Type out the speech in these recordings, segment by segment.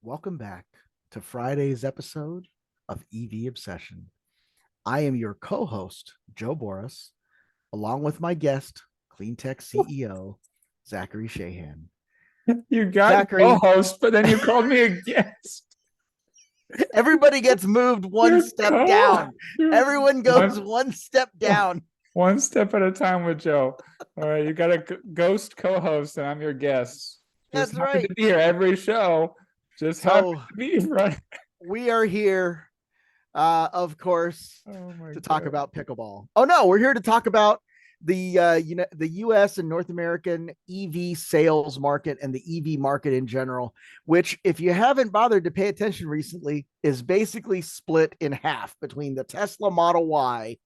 Welcome back to Friday's episode of EV Obsession. I am your co host, Joe Boris, along with my guest, CleanTech CEO, Zachary Shahan. You got Zachary, co-host, but then you called me a guest. everybody gets moved one You're step down. Everyone goes one, one step down. one step at a time with Joe. All right, you got a ghost co-host, and I'm your guest. Just That's happy right. to be here every show. Just happy So to be right. we are here, of course, Oh my to talk god. about pickleball. Oh no, we're here to talk about the U.S. and North American EV sales market and the EV market in general, which, if you haven't bothered to pay attention recently, is basically split in half between the Tesla Model Y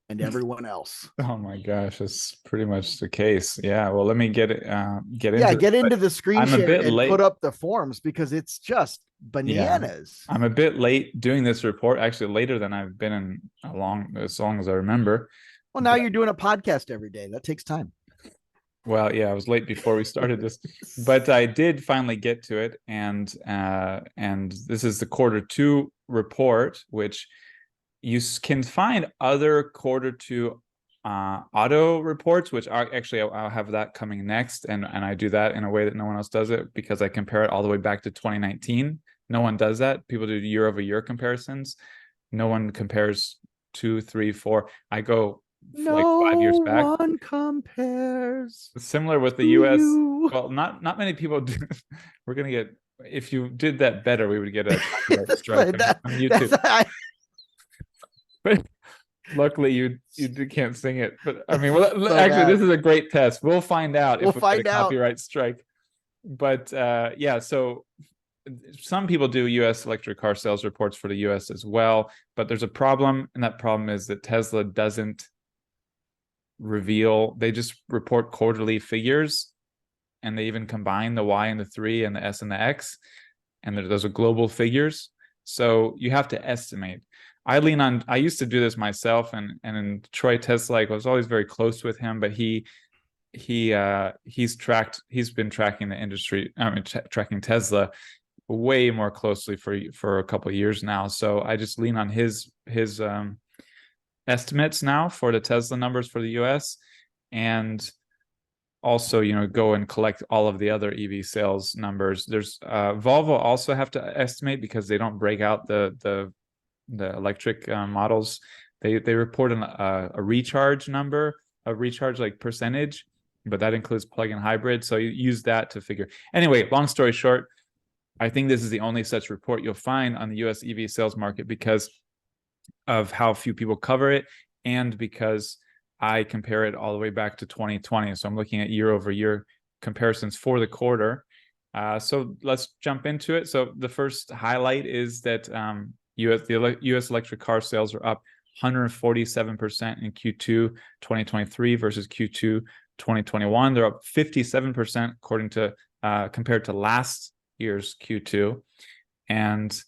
and everyone else. Oh my gosh, that's pretty much the case. Yeah. Well, let me get Yeah, into it. get But into the screen I'm a share bit and put late. up the forms because it's just Yeah. bananas. I'm a bit late doing this report, actually later than I've been in as long as I remember. Well, now you're doing a podcast every day. That takes time. Well, yeah, I was late before we started this, but I did finally get to it, and this is the quarter two report, which you can find other quarter two auto reports, which are actually I'll have that coming next, and I do that in a way that no one else does it because I compare it all the way back to 2019. No one does that. People do year over year comparisons. No one compares two, three, four. I go like 5 years No back. one compares Similar with the to US. you. Well, not many people do. We're gonna get, if you did that better, we would get a copyright strike on That's YouTube. But luckily you can't sing it. But I mean, well, so actually bad. this is a great test. We'll find out We'll if we get a find out. copyright strike. But yeah, so some people do US electric car sales reports for the US as well, but there's a problem, and that problem is that Tesla doesn't reveal, they just report quarterly figures, and they even combine the Y and the 3 and the S and the X, and those are global figures. So you have to estimate. I used to do this myself, and in Troy Tesla, I was always very close with him, but he's been tracking the industry, I mean, tracking Tesla way more closely for a couple of years now. So I just lean on his estimates now for the Tesla numbers for the US, and also, go and collect all of the other EV sales numbers. There's Volvo also have to estimate because they don't break out the electric models. They report a recharge number, a recharge like percentage, but that includes plug-in hybrid. So you use that to figure. Anyway, long story short, I think this is the only such report you'll find on the US EV sales market because of how few people cover it, and because I compare it all the way back to 2020. So I'm looking at year over year comparisons for the quarter. So let's jump into it. So the first highlight is that the US electric car sales are up 147% in Q2 2023 versus Q2 2021. They're up 57% according to compared to last year's Q2. And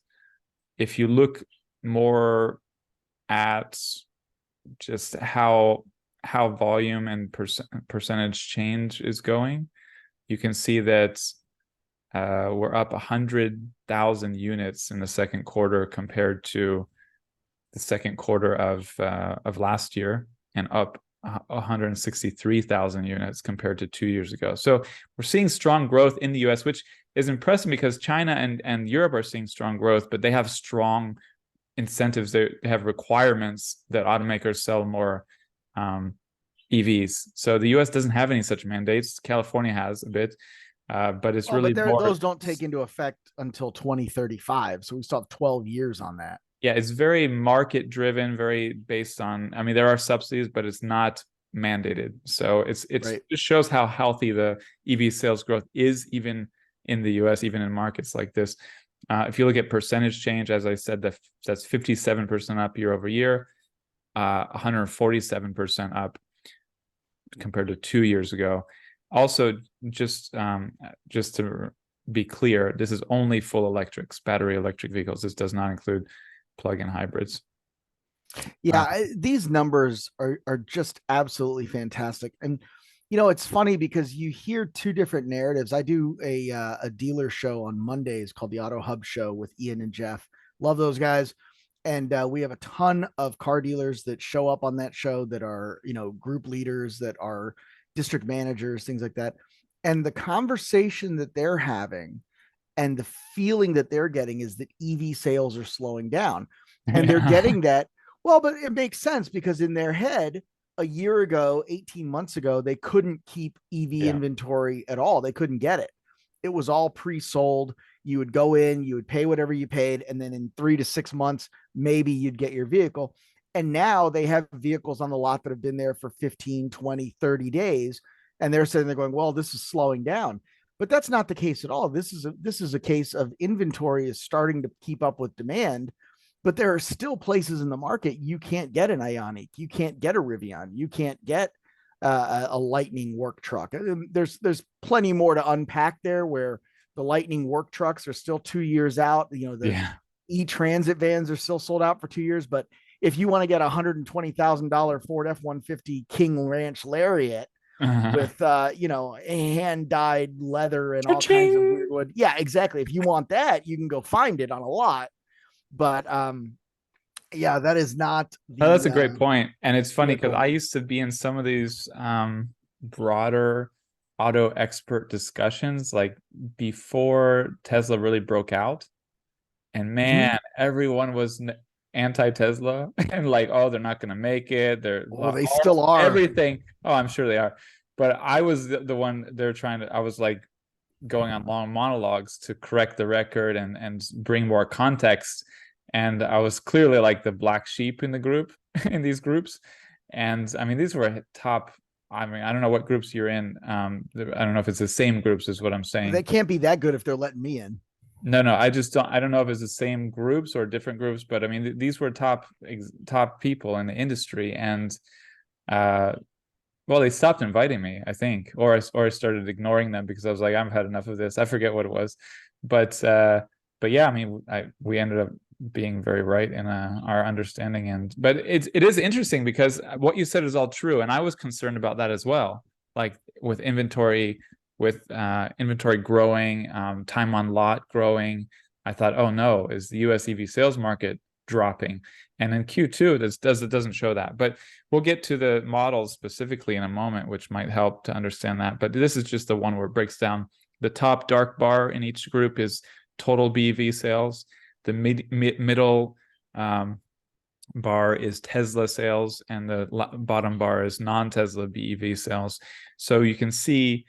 if you look more at just how volume and percentage change is going, you can see that we're up 100,000 units in the second quarter compared to the second quarter of last year, and up 163,000 units compared to 2 years ago. So we're seeing strong growth in the US, which is impressive because China and Europe are seeing strong growth, but they have strong incentives. They have requirements that automakers sell more EVs. So the US doesn't have any such mandates. California has a bit, but it's Well, really but more. those don't take into effect until 2035. So we still have 12 years on that. Yeah, it's very market driven, very based on, I mean, there are subsidies, but it's not mandated. So it's Right. just shows how healthy the EV sales growth is, even in the US, even in markets like this. If you look at percentage change, as I said, that's 57% up year over year, 147% up compared to 2 years ago. Also, just to be clear, this is only full electrics, battery electric vehicles. This does not include plug-in hybrids. Yeah, these numbers are just absolutely fantastic. And It's funny because you hear two different narratives. I do a dealer show on Mondays called the Auto Hub Show with Ian and Jeff. Love those guys. And we have a ton of car dealers that show up on that show that are, group leaders, that are district managers, things like that. And the conversation that they're having and the feeling that they're getting is that EV sales are slowing down. And they're Yeah. getting that. Well, but it makes sense because in their head, a year ago, 18 months ago, they couldn't keep EV Yeah. inventory at all. They couldn't get it. It was all pre sold. You would go in, you would pay whatever you paid. And then in 3 to 6 months, maybe you'd get your vehicle. And now they have vehicles on the lot that have been there for 15, 20, 30 days. And they're sitting there going, well, this is slowing down. But that's not the case at all. This is a case of inventory is starting to keep up with demand, but there are still places in the market you can't get an Ioniq, you can't get a Rivian, you can't get a Lightning work truck. There's plenty more to unpack there, where the Lightning work trucks are still 2 years out. The Yeah. e-transit vans are still sold out for 2 years, but if you want to get a $120,000 Ford F-150 King Ranch Lariat with hand dyed leather and all kinds of Cha-ching! weird wood. Yeah, exactly. If you want that, you can go find it on a lot. But yeah, that is not Oh, that's the a great point. And it's funny because vehicle. I used to be in some of these broader auto expert discussions like before Tesla really broke out. And Mhm. man, everyone was anti-Tesla and like, oh, they're not going to make it. They're Oh, they all still are. everything. Oh, I'm sure they are. But I was the one they're trying to, I was like going on long monologues to correct the record and bring more context. And I was clearly like the black sheep in the group in these groups. And I mean, these were top. I mean, I don't know what groups you're in. I don't know if it's the same groups as what I'm They saying. can't be that good if they're letting me in. No, no, I just don't. I don't know if it's the same groups or different groups, but I mean, these were top people in the industry, and uh, well, they stopped inviting me, I think, or I started ignoring them because I was like, I've had enough of this. I forget what it was, but but yeah, I mean, we ended up being very right in our understanding, and but it is interesting because what you said is all true, and I was concerned about that as well, like with inventory, with inventory growing, time on lot growing. I thought, oh no, is the U.S. EV sales market dropping? And in Q2, it doesn't show that, but we'll get to the models specifically in a moment, which might help to understand that. But this is just the one where it breaks down. The top dark bar in each group is total BEV sales. The middle bar is Tesla sales, and the bottom bar is non-Tesla BEV sales. So you can see,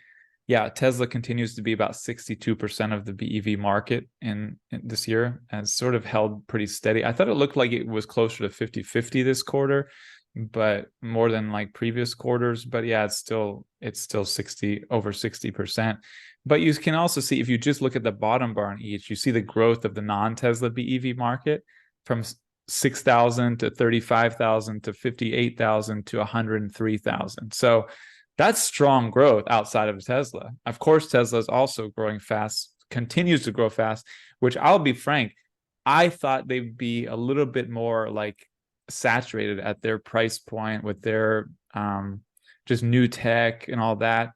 yeah, Tesla continues to be about 62% of the BEV market in this year, and sort of held pretty steady. I thought it looked like it was closer to 50-50 this quarter, but more than like previous quarters. But yeah, it's still 60 over 60%. But you can also see, if you just look at the bottom bar on each, you see the growth of the non-Tesla BEV market from 6,000 to 35,000 to 58,000 to 103,000. So that's strong growth outside of Tesla. Of course, Tesla is also growing fast, continues to grow fast, which I'll be frank, I thought they'd be a little bit more like saturated at their price point with their just new tech and all that.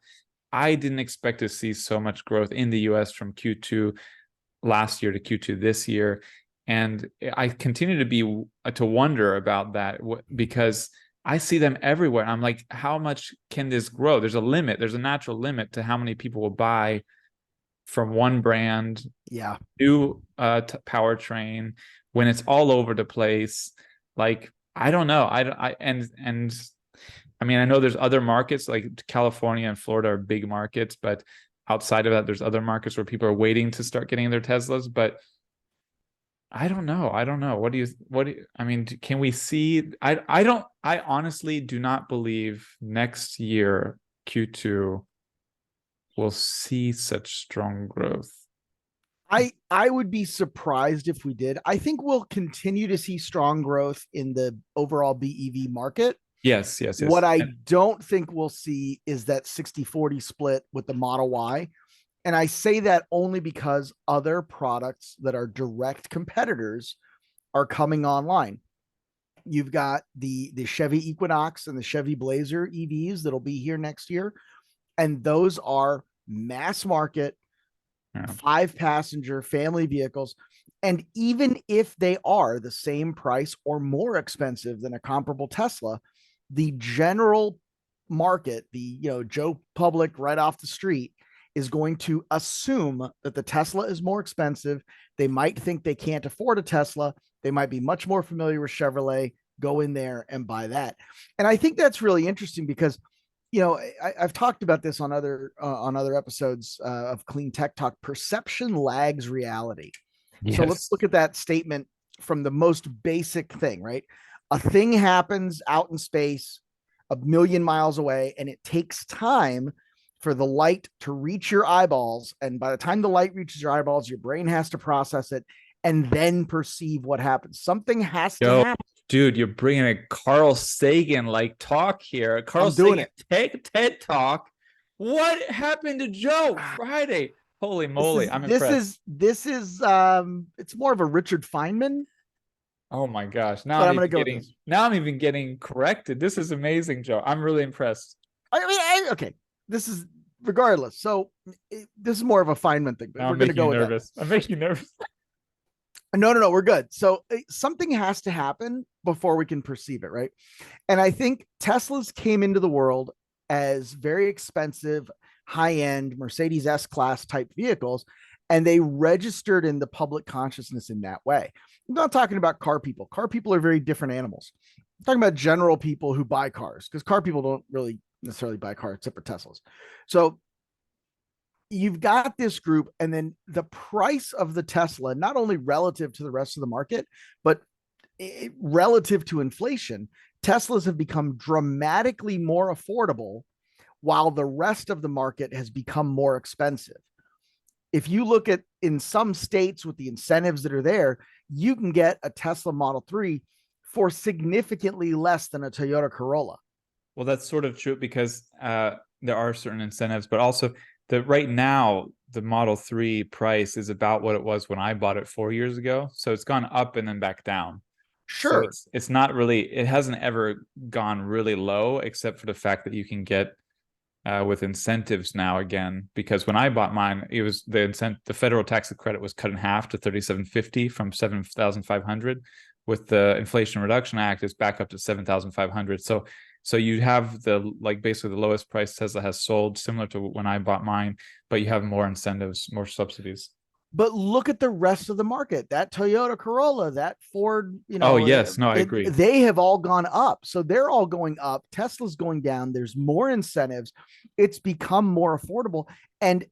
I didn't expect to see so much growth in the US from Q2 last year to Q2 this year. And I continue to wonder about that because I see them everywhere. I'm like, how much can this grow? There's a limit. There's a natural limit to how many people will buy from one brand, Yeah. new powertrain when it's all over the place. Like, I don't know. And I mean, I know there's other markets like California and Florida are big markets, but outside of that, there's other markets where people are waiting to start getting their Teslas. But I don't know. I don't know. I mean, can we see? I honestly do not believe next year, Q2, will see such strong growth. I would be surprised if we did. I think we'll continue to see strong growth in the overall BEV market. Yes, yes, What yes. I don't think we'll see is that 60-40 split with the Model Y. And I say that only because other products that are direct competitors are coming online. You've got the Chevy Equinox and the Chevy Blazer EVs that'll be here next year. And those are mass market, Yeah. 5-passenger family vehicles. And even if they are the same price or more expensive than a comparable Tesla, the general market, the Joe public right off the street, is going to assume that the Tesla is more expensive. They might think they can't afford a Tesla. They might be much more familiar with Chevrolet, go in there and buy that. And I think that's really interesting because I've talked about this on other episodes of Clean Tech Talk. Perception lags reality. So let's Yes. look at that statement from the most basic thing, right? A thing happens out in space, a million miles away, and it takes time for the light to reach your eyeballs. And by the time the light reaches your eyeballs, your brain has to process it and then perceive what happens. Something has to Yo, happen. dude, you're bringing a Carl Sagan like talk here. Carl I'm doing Sagan it. TED talk. What happened to Joe Friday? Holy This moly, is I'm this impressed. is this is it's more of a Richard Feynman, Oh my gosh. but I'm gonna go with this. Now I'm even getting corrected. This is amazing, Joe. I'm really impressed. Okay, this is regardless. So this is more of a Feynman thing, but Now we're I'm gonna making go you with that. nervous. I'm making you nervous. No, we're good. So something has to happen before we can perceive it, right? And I think Teslas came into the world as very expensive, high end Mercedes S class type vehicles, and they registered in the public consciousness in that way. I'm not talking about car people. Car people are very different animals. I'm talking about general people who buy cars because car people don't really necessarily buy cars except for Teslas. So you've got this group, and then the price of the Tesla, not only relative to the rest of the market, but relative to inflation, Teslas have become dramatically more affordable while the rest of the market has become more expensive. If you look at in some states with the incentives that are there, you can get a Tesla Model 3 for significantly less than a Toyota Corolla. Well, that's sort of true because there are certain incentives, but also that right now the Model 3 price is about what it was when I bought it 4 years ago. So it's gone up and then back down. So Sure. it's not really, it hasn't ever gone really low, except for the fact that you can get with incentives now again. Because when I bought mine, it was the federal tax credit was cut in half to 3,750 from 7,500. With the Inflation Reduction Act, it's back up to 7,500. So you have basically the lowest price Tesla has sold, similar to when I bought mine, but you have more incentives, more subsidies. But look at the rest of the market. That Toyota Corolla, that Ford, Oh yes, no, I agree. they have all gone up. So they're all going up. Tesla's going down. There's more incentives. It's become more affordable. And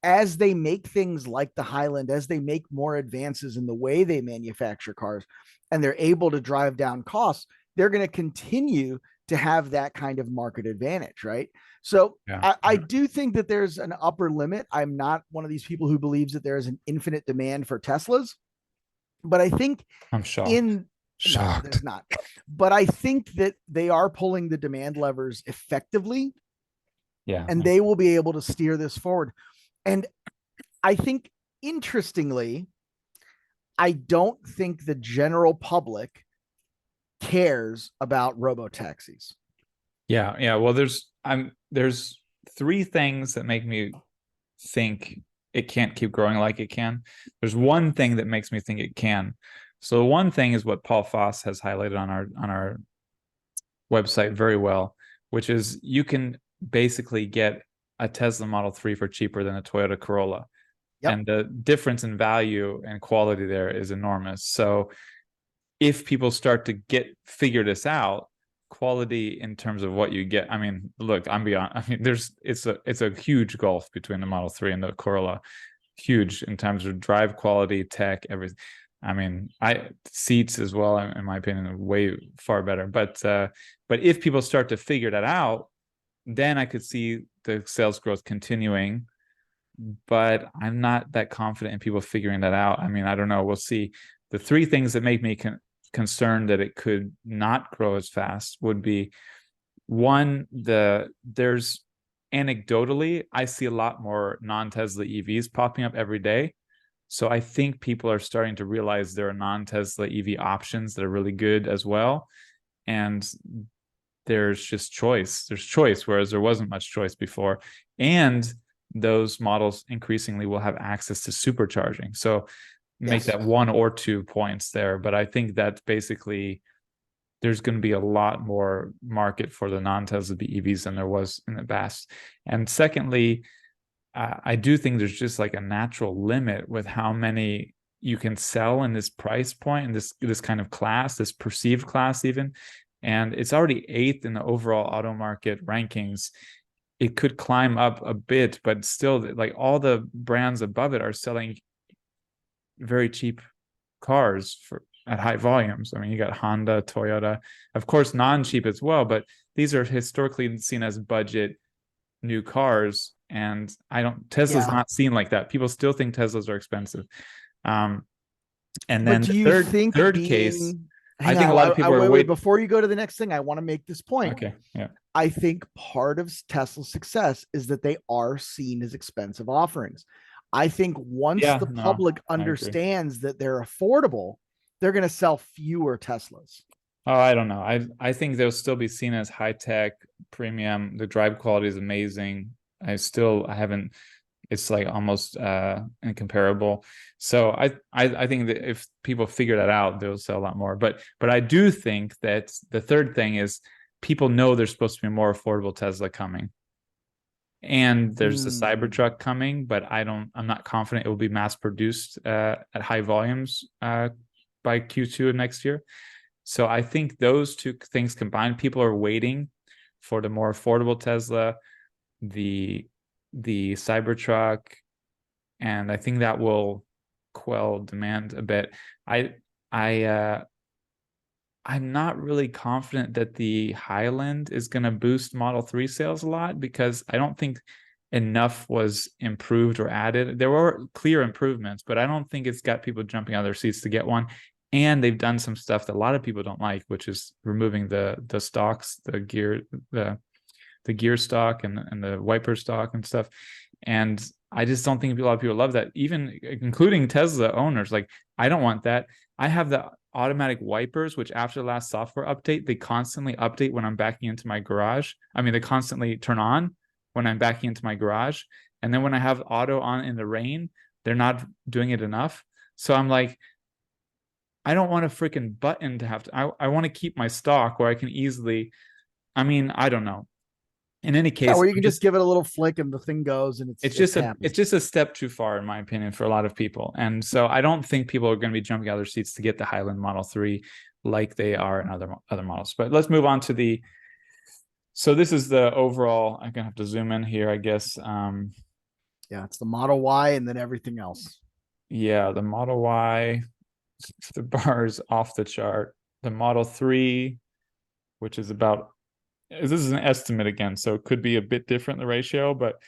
as they make things like the Highland, as they make more advances in the way they manufacture cars, and they're able to drive down costs, they're going to continue to have that kind of market advantage, right? So Yeah, I do think that there's an upper limit. I'm not one of these people who believes that there is an infinite demand for Teslas, but I think I'm shocked. in no, Shocked. there's not. But I think that they are pulling the demand levers effectively, Yeah. and they will be able to steer this forward. And I think, interestingly, I don't think the general public cares about robo taxis. Yeah. Well, there's three things that make me think it can't keep growing like it can. There's one thing that makes me think it can. So one thing is what Paul Foss has highlighted on our website very well, which is you can basically get a Tesla Model 3 for cheaper than a Toyota Corolla. Yep. And the difference in value and quality there is enormous. So if people start to figure this out, quality in terms of what you get, I mean, look, it's a huge gulf between the Model 3 and the Corolla. Huge in terms of drive quality, tech, everything. I mean, seats as well, in my opinion, are way far better. But if people start to figure that out, then I could see the sales growth continuing. But I'm not that confident in people figuring that out. I mean, I don't know. We'll see. The three things that make me concerned that it could not grow as fast would be one, there's anecdotally, I see a lot more non-Tesla EVs popping up every day. So I think people are starting to realize there are non-Tesla EV options that are really good as well. And there's just choice. There's choice, whereas there wasn't much choice before. And those models increasingly will have access to supercharging. So make Yes. that 1 or 2 points there. But I think that basically there's going to be a lot more market for the non-Tesla BEVs than there was in the past. And secondly, I do think there's just like a natural limit with how many you can sell in this price point and this kind of class, this perceived class even. And it's already 8th in the overall auto market rankings. It could climb up a bit, but still, like all the brands above it are selling very cheap cars at high volumes. I mean, you got Honda, Toyota, of course, non-cheap as well, but these are historically seen as budget new cars. And Tesla's Yeah. not seen like that. People still think Teslas are expensive. Um, and But then do the you think third case, being, I hang think a on, lot of people are wait, waiting. before you go to the next thing, I want to make this point. Okay, yeah, I think part of Tesla's success is that they are seen as expensive offerings. I think once yeah, the no, public I agree. understands that they're affordable, they're going to sell fewer Teslas. Oh, I don't know. I think they'll still be seen as high tech, premium. The drive quality is amazing. I haven't. It's like almost incomparable. So I think that if people figure that out, they'll sell a lot more. But I do think that the third thing is people know there's supposed to be a more affordable Tesla coming. And there's the Cybertruck coming, but I'm not confident it will be mass produced at high volumes by Q2 of next year. So I think those two things combined, people are waiting for the more affordable Tesla, the Cybertruck, and I think that will quell demand a bit. I'm not really confident that the Highland is going to boost Model 3 sales a lot because I don't think enough was improved or added. There were clear improvements, but I don't think it's got people jumping out of their seats to get one. And they've done some stuff that a lot of people don't like, which is removing the stalks, the gear stock and the wiper stock and stuff. And I just don't think a lot of people love that, even including Tesla owners. Like, I don't want that. I have the automatic wipers, which after the last software update, they constantly update when I'm backing into my garage. I mean, they constantly turn on when I'm backing into my garage. And then when I have auto on in the rain, they're not doing it enough. So I'm like, I don't want a freaking button to have to, I want to keep my stock where I can easily, I mean, I don't know. In any Yeah, case, where you can just give it a little flick and the thing goes and it's happy. it's just a step too far, in my opinion, for a lot of people. And so I don't think people are going to be jumping out of their seats to get the Highland Model 3 like they are in other models. But let's move on to so this is the overall. I'm gonna have to zoom in here, I guess. Yeah, it's the Model Y and then everything else. Yeah, the Model Y, the bar is off the chart. The Model 3, which is about, this is an estimate again, so it could be a bit different, the ratio, but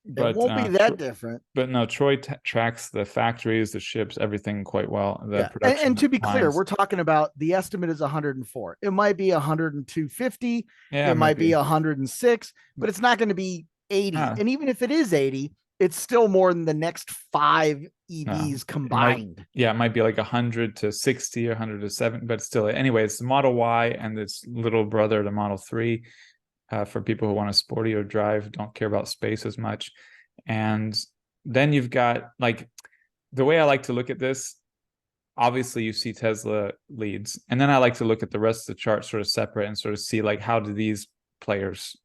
It won't be that different. but no, Troy tracks the factories, the ships, everything quite well. The Yeah. production And to be clear, lines. we're talking about the estimate is 104. It might be 102.50. Yeah, It might be maybe. 106, but it's not going to be 80. Ah, And even if it is 80, it's still more than the next 5 no. EVs It might, combined. yeah, it might be like 100 to 60 or 100 to 7, but still, anyway, it's the Model Y and its little brother, the Model 3, for people who want a sportier drive, don't care about space as much. And then you've got, like, the way I like to look at this, obviously you see Tesla leads, and then I like to look at the rest of the chart sort of separate and sort of see, like, how do these players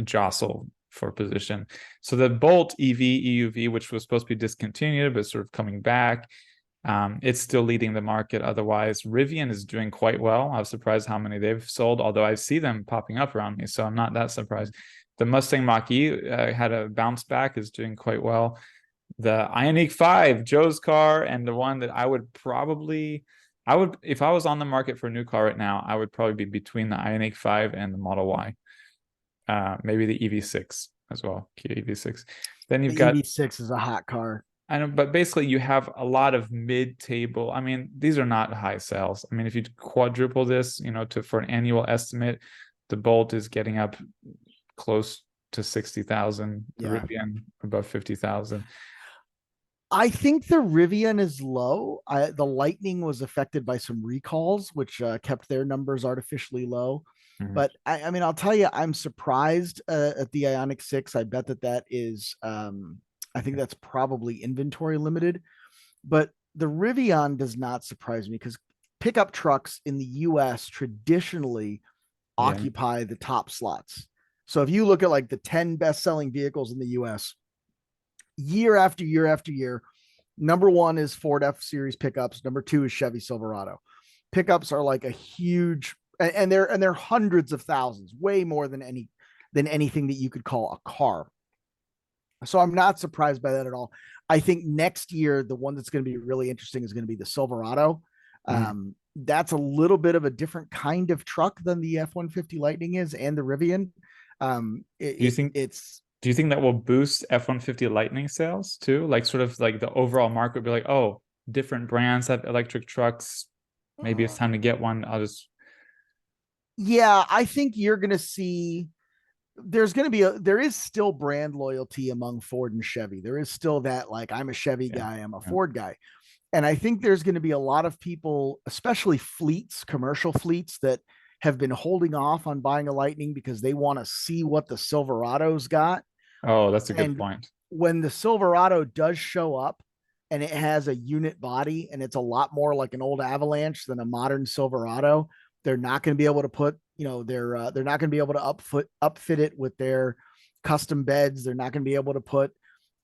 jostle for position. So the Bolt EV EUV, which was supposed to be discontinued but sort of coming back, it's still leading the market. Otherwise, Rivian is doing quite well. I was surprised how many they've sold, although I see them popping up around me, so I'm not that surprised. The Mustang Mach-E had a bounce back, is doing quite well. The Ioniq 5, Joe's car, and the one that I would, if I was on the market for a new car right now, I would probably be between the Ioniq 5 and the Model Y. Maybe the EV6 as well, Kia EV6. Then you've The got, EV6 is a hot car. I know, but basically you have a lot of mid-table. I mean, these are not high sales. I mean, if you quadruple this, for an annual estimate, the Bolt is getting up close to 60,000, the Yeah. Rivian above 50,000. I think the Rivian is low. The Lightning was affected by some recalls, which kept their numbers artificially low. Mhm. But I mean, I'll tell you, I'm surprised at the Ionic 6. I bet that is, I think that's probably inventory limited. But the Rivian does not surprise me because pickup trucks in the US traditionally Yeah. occupy the top slots. So if you look at like the 10 best selling vehicles in the US, year after year after year, number one is Ford F Series pickups. Number two is Chevy Silverado. Pickups are like a huge, and they're hundreds of thousands, way more than anything that you could call a car. So I'm not surprised by that at all. I think next year the one that's going to be really interesting is going to be the Silverado. Mhm. That's a little bit of a different kind of truck than the F-150 Lightning is, and the Rivian. Do you think It's do you think that will boost F-150 Lightning sales too? Like sort of like the overall market will be like, oh, different brands have electric trucks. Maybe it's time to get one. I'll just yeah. I think you're going to see there is still brand loyalty among Ford and Chevy. There is still that, like, I'm a Chevy yeah. guy, I'm a Yeah. Ford guy. And I think there's going to be a lot of people, especially fleets, commercial fleets, that have been holding off on buying a Lightning because they want to see what the Silverado's got. Oh, that's a good And point. when the Silverado does show up and it has a unit body and it's a lot more like an old Avalanche than a modern Silverado, they're not going to be able to put, they're not going to be able to upfit it with their custom beds. They're not going to be able to put,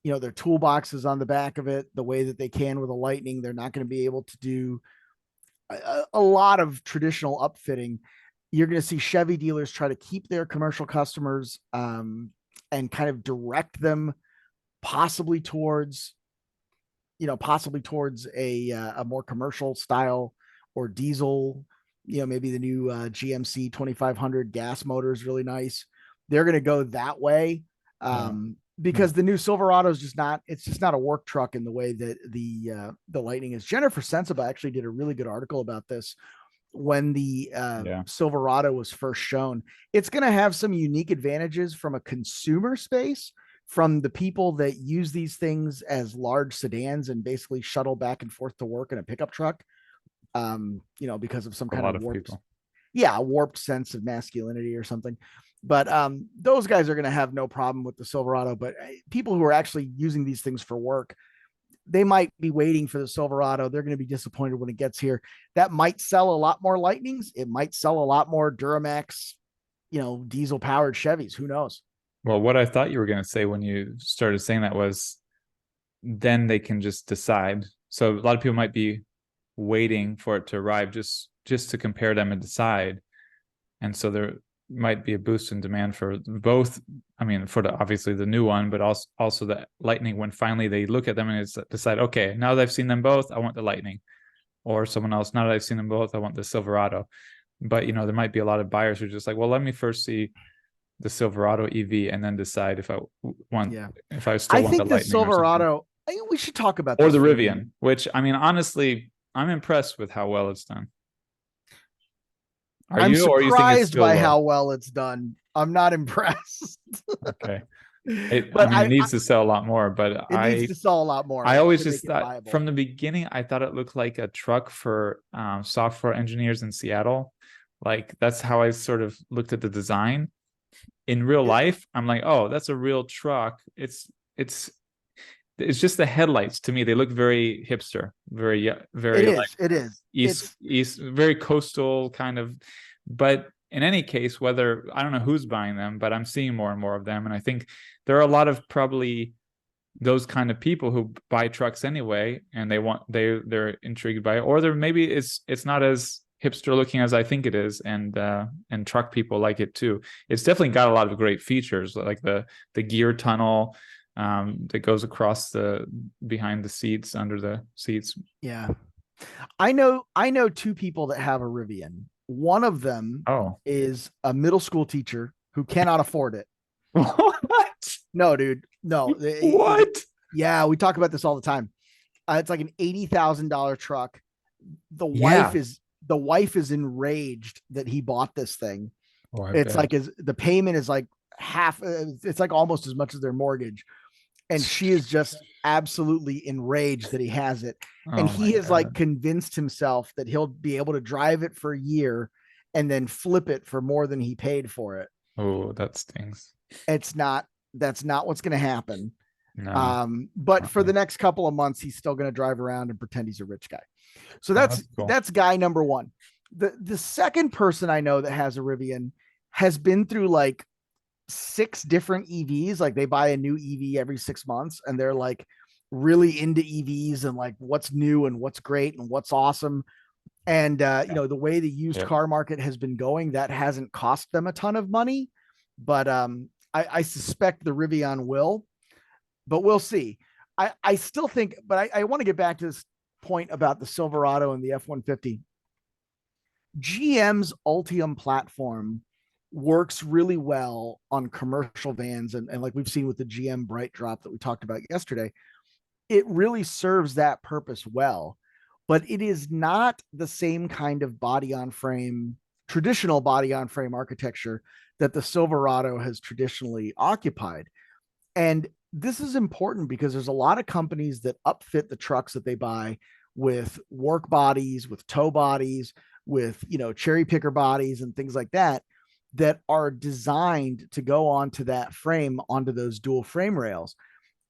their toolboxes on the back of it the way that they can with a Lightning. They're not going to be able to do a lot of traditional upfitting. You're going to see Chevy dealers try to keep their commercial customers, and kind of direct them possibly towards, possibly towards a more commercial style or diesel. Maybe the new GMC 2500 gas motor is really nice. They're going to go that way, Yeah. because the new Silverado is just not. It's just not a work truck in the way that the Lightning is. Jennifer Sensible actually did a really good article about this when the Yeah. Silverado was first shown. It's going to have some unique advantages from a consumer space, from the people that use these things as large sedans and basically shuttle back and forth to work in a pickup truck. Because of some A kind of lot of warped, people. yeah, a warped sense of masculinity or something. But those guys are going to have no problem with the Silverado. But people who are actually using these things for work, they might be waiting for the Silverado. They're going to be disappointed when it gets here. That might sell a lot more Lightnings. It might sell a lot more Duramax, diesel powered Chevys. Who knows? Well, what I thought you were going to say when you started saying that was then they can just decide. So a lot of people might be waiting for it to arrive just to compare them and decide. And so there might be a boost in demand for both. I mean, for the obviously the new one, but also the Lightning when finally they look at them and decide, okay, now that I've seen them both, I want the Lightning. Or someone else, now that I've seen them both, I want the Silverado. But there might be a lot of buyers who are just like, well, let me first see the Silverado EV and then decide Yeah. if I still I want the think the Lightning or something. Silverado, I think we should talk about Or this the for a minute. Rivian, which I mean, honestly, I'm impressed with how well it's done. Are I'm you, or you think it's surprised still by low? how well it's done. I'm not impressed. Okay. I But mean, it needs to sell a lot more, but it needs to sell a lot more I always to make just it thought viable. from the beginning, I thought it looked like a truck for software engineers in Seattle. Like that's how I sort of looked at the design. In real It, life, I'm like, oh, that's a real truck. It's just the headlights to me. They look very hipster, it very like is. It is. east, very coastal kind of. But in any case, whether I don't know who's buying them, but I'm seeing more and more of them, and I think there are a lot of probably those kind of people who buy trucks anyway, and they're intrigued by it, or there maybe it's not as hipster looking as I think it is, and truck people like it too. It's definitely got a lot of great features, like the gear tunnel that goes across the behind the seats, under the seats. Yeah. I know two people that have a Rivian. One of them Oh, is a middle school teacher who cannot afford it. what? No, dude. No. What? Yeah, we talk about this all the time. It's like an $80,000 truck. The wife Yeah. is the wife is enraged that he bought this thing. Oh, I It's bet. like the payment is like half. It's like almost as much as their mortgage. and she is just absolutely enraged that he has it. And Oh my he has like God. convinced himself that he'll be able to drive it for a year and then flip it for more than he paid for it. Oh, that stings. It's not, that's not what's going to happen. No. But for Uh-uh. the next couple of months, he's still going to drive around and pretend he's a rich guy. So Oh, that's that's cool. that's guy number one. The second person I know that has a Rivian has been through like six different EVs. Like they buy a new EV every 6 months, and they're like really into EVs and like what's new and what's great and what's awesome. And the way the used Yep. car market has been going, that hasn't cost them a ton of money. But I suspect the Rivian will, but we'll see. I still think, but I want to get back to this point about the Silverado and the F-150. GM's Ultium platform works really well on commercial vans. And like we've seen with the GM Bright Drop that we talked about yesterday, it really serves that purpose well. But it is not the same kind of body on frame, traditional body on frame architecture that the Silverado has traditionally occupied. And this is important because there's a lot of companies that upfit the trucks that they buy with work bodies, with tow bodies, with cherry picker bodies and things like that that are designed to go onto that frame, onto those dual frame rails.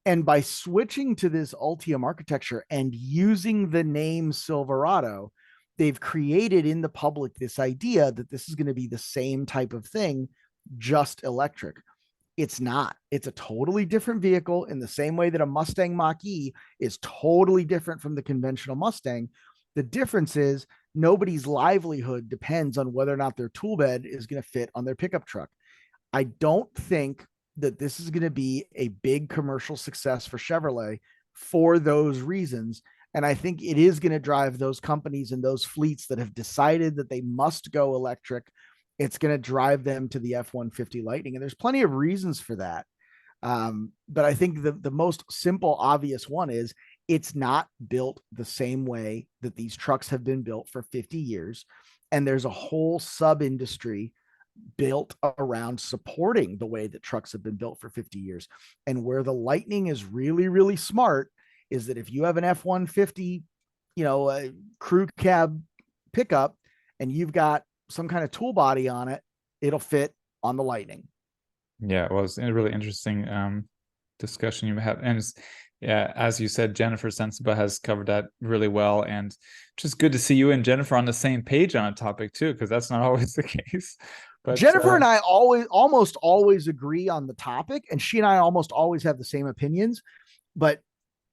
And by switching to this Ultium architecture and using the name Silverado, they've created in the public this idea that this is going to be the same type of thing, just electric. It's not. It's a totally different vehicle in the same way that a Mustang Mach-E is totally different from the conventional Mustang. The difference is nobody's livelihood depends on whether or not their tool bed is going to fit on their pickup truck. I don't think that this is going to be a big commercial success for Chevrolet for those reasons. And I think it is going to drive those companies and those fleets that have decided that they must go electric. It's going to drive them to the F-150 Lightning. And there's plenty of reasons for that. But I think the most simple, obvious one is it's not built the same way that these trucks have been built for 50 years. And there's a whole sub industry built around supporting the way that trucks have been built for 50 years. And where the Lightning is really, really smart is that if you have an F-150, a crew cab pickup, and you've got some kind of tool body on it, it'll fit on the Lightning. Yeah, it was a really interesting discussion you had. And yeah, as you said, Jennifer Sensiba has covered that really well. And just good to see you and Jennifer on the same page on a topic too, because that's not always the case. But Jennifer and I almost always agree on the topic, and she and I almost always have the same opinions. But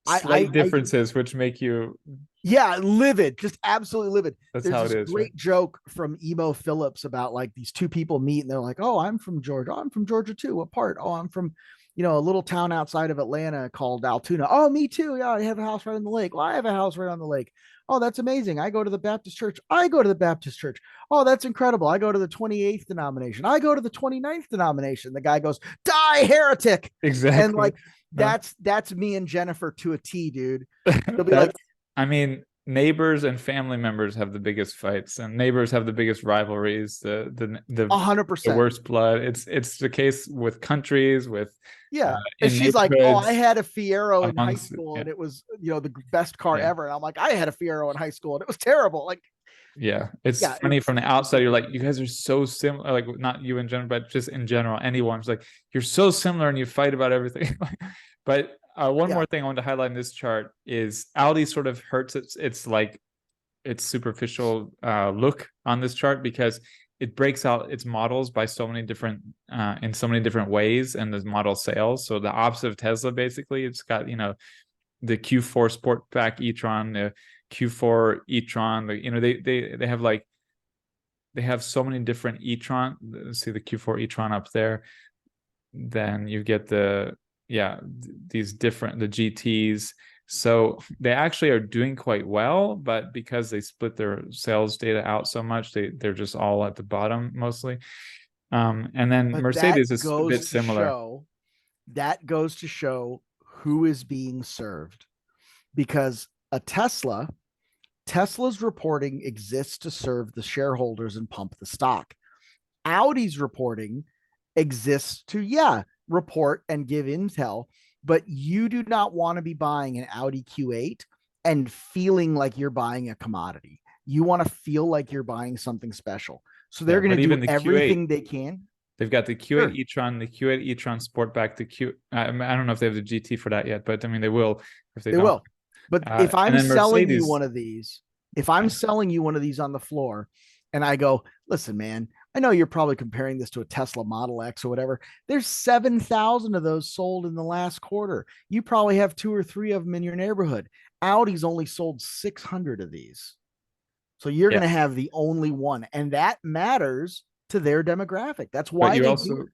slight differences which make you, yeah, livid, just absolutely livid. that's There's how it this is, right? great joke from Emo Phillips about like these two people meet and they're like, "Oh, I'm from Georgia. Oh, I'm from Georgia too. What part? Oh, I'm from, a little town outside of Atlanta called Altoona. Oh, me too. Yeah, I have a house right on the lake. Well, I have a house right on the lake. Oh, that's amazing. I go to the Baptist church. I go to the Baptist church. Oh, that's incredible. I go to the 28th denomination. I go to the 29th denomination." The guy goes, "Die heretic." And Exactly. like No. that's me and Jennifer to a T, dude. She'll be like, That's, I mean, neighbors and family members have the biggest fights, and neighbors have the biggest rivalries, the 100%. worst blood. It's the case with countries, with Yeah. And in she's like, "Oh, I neighborhoods, had a Fiero in high amongst, school yeah, and it was, the best car yeah. ever." And I'm like, "I had a Fiero in high school and it was terrible." Like, Yeah, it's yeah, funny from the outside. You're like, you guys are so similar. Like, not you in general, but just in general, anyone's like, you're so similar, and you fight about everything. But one yeah. more thing I want to highlight in this chart is Audi sort of hurts its like its superficial look on this chart because it breaks out its models by so many different in so many different ways, and the model sales. So the opposite of Tesla, basically, it's got the Q4 Sportback e-tron, the Q4 e-tron. They have like they have so many different e-tron. Let's see the Q4 e-tron up there. Then you get these different the GTs. So they actually are doing quite well, but because they split their sales data out so much, they're just all at the bottom mostly. And then But that Mercedes is a goes bit to similar. show that goes to show who is being served, because Tesla's reporting exists to serve the shareholders and pump the stock. Audi's reporting exists to, yeah, report and give intel, but you do not want to be buying an Audi Q8 and feeling like you're buying a commodity. You want to feel like you're buying something special. So Yeah, they're going to but do even the Q8, everything they can. they've got the Q8 Sure, e-tron, the Q8 e-tron Sportback, I don't know if they have the GT for that yet, but I mean they will if they they don't. will. But if And I'm then selling you Mercedes, one of these, if I'm selling you one of these on the floor and I go, listen, man, I know you're probably comparing this to a Tesla Model X or whatever. There's 7,000 of those sold in the last quarter. You probably have two or three of them in your neighborhood. Audi's only sold 600 of these. So you're yeah, going to have the only one. And that matters to their demographic. That's but why you they do also, it.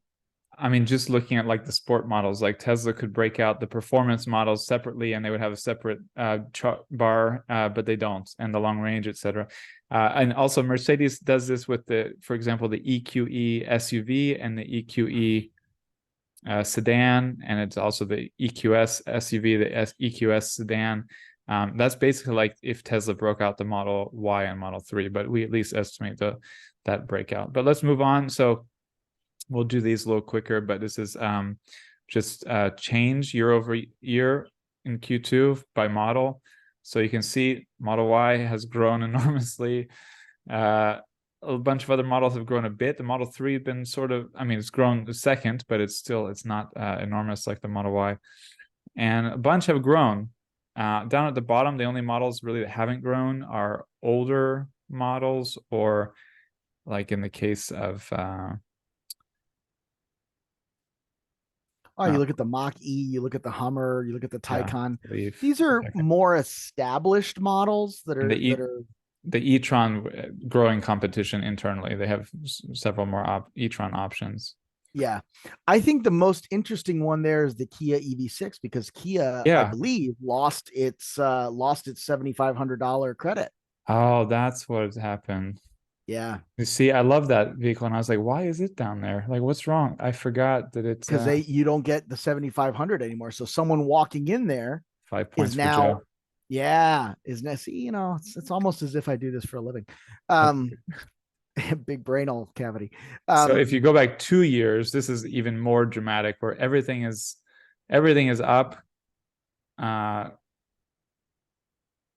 I mean, just looking at like the sport models, like Tesla could break out the performance models separately, and they would have a separate bar, but they don't, and the long range, etc. And also, Mercedes does this with the, for example, the EQE SUV and the EQE sedan, and it's also the EQS SUV, the EQS sedan. That's basically like if Tesla broke out the Model Y and Model 3, but we at least estimate that breakout. But let's move on. So we'll do these a little quicker, but this is just change year over year in Q2 by model. So you can see Model Y has grown enormously. A bunch of other models have grown a bit. The Model 3 has been sort of, I mean, it's grown second, but it's not enormous like the Model Y. And a bunch have grown. Down at the bottom, the only models really that haven't grown are older models, or like in the case of Oh, you look at the Mach E, you look at the Hummer, you look at the yeah, Taycan. Leaf. These are more established models that And are that are the e-tron growing competition internally. They have several more e-tron options. yeah. I think the most interesting one there is the Kia EV6 because Kia, I Yeah. believe, lost its $7,500 credit. Oh, that's what happened. Yeah, You see, I love that vehicle, and I was like, why is it down there? Like, what's wrong? I forgot that it's because they you don't get the 7,500 anymore. So someone walking in there 5 points is for now, Joe. yeah, is now see, it's almost as if I do this for a living. Um, big brain hole cavity. So if Um, you go back 2 years, this is even more dramatic, where everything is up. Uh,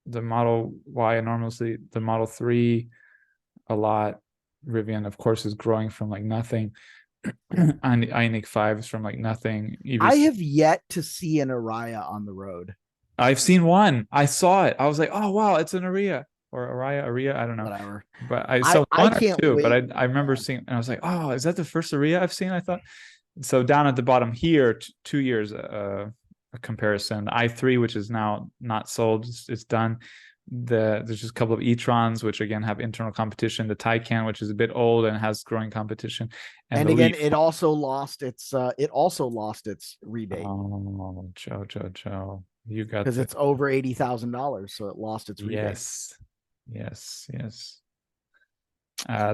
the Model Y enormously, the Model 3 a lot. Rivian, of course, is growing from like nothing. Ioniq 5 is from like nothing. I EV6. have yet to see an Araya on the road. I've seen one. I saw it. I was like, oh wow, it's an Aria or Aria. I don't know. Whatever. But I I saw I one or can't two, but wait. I remember Yeah. seeing, and I was like, oh, is that the first Aria I've seen? I thought. So down at the bottom here, 2 years a comparison. The i3, which is now not sold, it's done. There's just a couple of e-trons, which again have internal competition. The Taycan, which is a bit old and has growing competition, and And the again, Leaf. it also lost its rebate Oh, Joe, you got because the it's over $80,000, so it lost its rebate. yes, yes.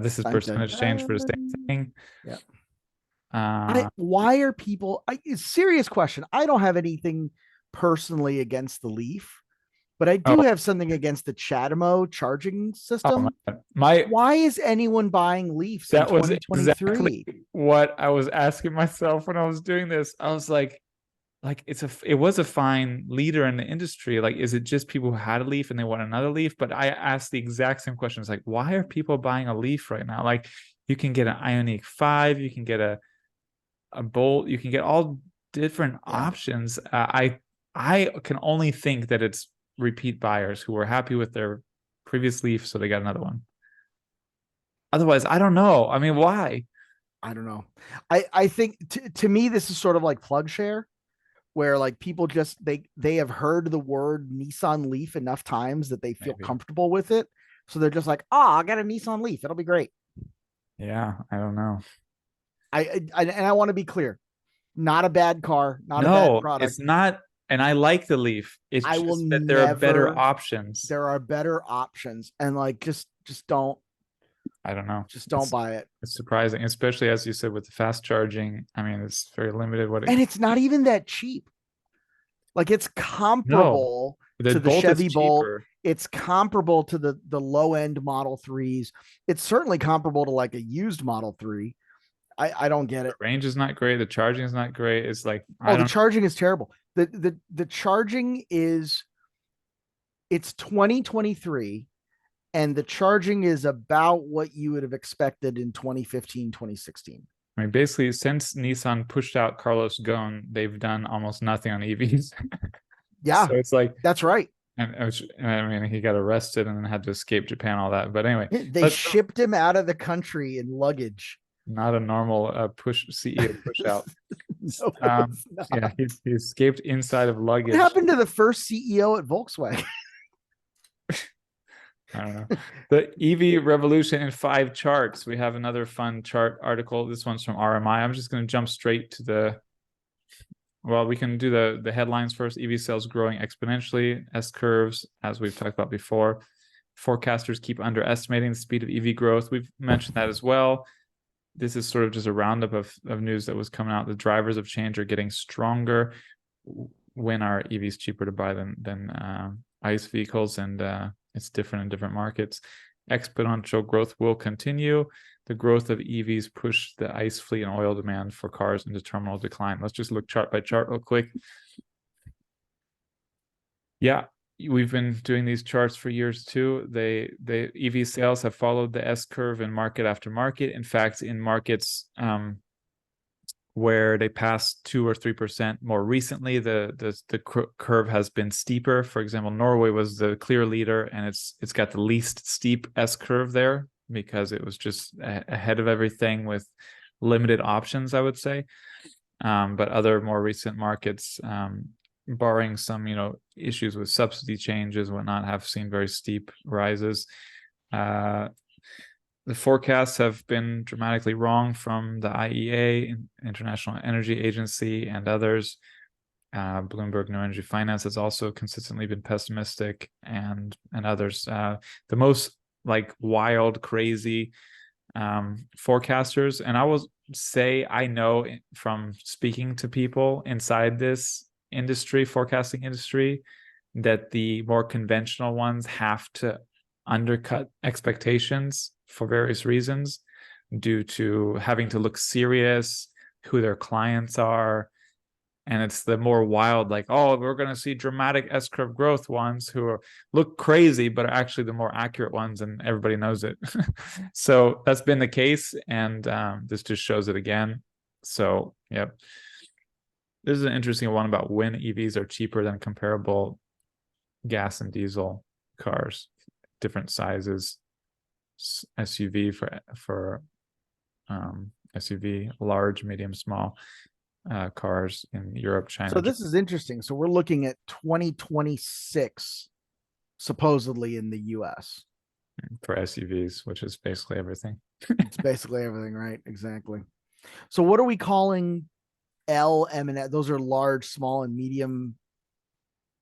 This is Dun, dun, percentage change for the same dun. thing. Yeah. I Uh, why are people? Serious question. I don't have anything personally against the Leaf, but I oh, do have something against the Chatamo charging oh system. my Why is anyone buying Leafs in that was exactly 2023? what I was asking myself when I was doing this. I was like it was a fine leader in the industry. Like, is it just people who had a Leaf and they want another Leaf? But I asked the exact same questions. Like, why are people buying a Leaf right now? Like, you can get an Ioniq 5, you can get a Bolt, you can get all different Yeah. options. I can only think that it's repeat buyers who were happy with their previous Leaf, so they got another one. Otherwise, I don't know. I mean, why? I don't know. I think to me this is sort of like plug share where like people just they have heard the word Nissan Leaf enough times that they feel Maybe. comfortable with it. So they're just like, "Ah, I got a Nissan Leaf. It'll be great." Yeah, I don't know. And I want to be clear. Not a bad car, not a bad No, product. it's not. And I like the Leaf. It's I will just that there are better never options. there are better options and like just don't I don't know. just don't buy it. It's surprising, especially as you said with the fast charging. I mean, it's very limited what it. And it's not even that cheap. Like it's No, comparable the to the Bolt is Chevy Bolt. cheaper. It's comparable to the low end Model 3s. It's certainly comparable to like a used Model 3. I don't get The it. range is not great. The charging is not great. It's like, I Oh, the don't. charging is terrible. The charging is, it's 2023, and the charging is about what you would have expected in 2015, 2016. I mean, basically, since Nissan pushed out Carlos Ghosn, they've done almost nothing on EVs. Yeah, So it's like, that's right. I mean, he got arrested and then had to escape Japan, all that. But anyway, They let's shipped him out of the country in luggage. not a normal push CEO push out. No, Um, it's not. yeah, he escaped inside of What luggage. happened to the first CEO at Volkswagen? I don't know. The EV revolution in 5 charts. We have another fun chart article. This one's from RMI. I'm just going to jump straight to the, well, we can do the headlines first. EV sales growing exponentially, S curves, as we've talked about before. Forecasters keep underestimating the speed of EV growth. We've mentioned that as well. This is sort of just a roundup of news that was coming out. The drivers of change are getting stronger. When are EVs cheaper to buy than ICE vehicles? And it's different in different markets. Exponential growth will continue. The growth of EVs push the ICE fleet and oil demand for cars into terminal decline. Let's just look chart by chart real quick. Yeah, we've been doing these charts for years too. The EV sales have followed the S curve in market after market. In fact, in markets where they passed 2 or 3% more recently, the curve has been steeper. For example, Norway was the clear leader, and it's got the least steep S curve there because it was just ahead of everything with limited options, I would say. But other more recent markets, barring some issues with subsidy changes and whatnot, have seen very steep rises. The forecasts have been dramatically wrong from the IEA, International Energy Agency, and others. Bloomberg New Energy Finance has also consistently been pessimistic, and others. The most like wild, crazy forecasters, and I will say I know from speaking to people inside this industry, forecasting industry, that the more conventional ones have to undercut expectations for various reasons due to having to look serious, who their clients are. And it's the more wild, like, oh, we're going to see dramatic S-curve growth ones who look crazy, but are actually the more accurate ones, and everybody knows it. So that's been the case, and this just shows it again. So, yep. This is an interesting one about when EVs are cheaper than comparable gas and diesel cars, different sizes, SUV for SUV, large, medium, small cars in Europe, China. So this is interesting. So we're looking at 2026, supposedly in the US. For SUVs, which is basically everything. It's basically everything, right? Exactly. So what are we calling L, M, and F? Those are large, small, and medium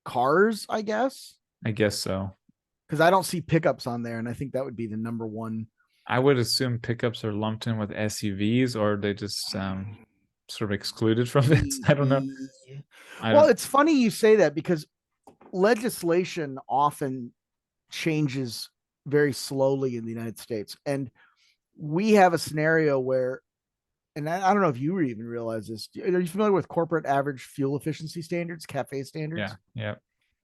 cars, I guess. I guess so. Because I don't see pickups on there, and I think that would be the number one. I would assume pickups are lumped in with SUVs, or they just sort of excluded from this. I don't know. Well, it's funny you say that because legislation often changes very slowly in the United States. And we have a scenario where, and I don't know if you even realize this. Are you familiar with corporate average fuel efficiency standards, CAFE standards? Yeah.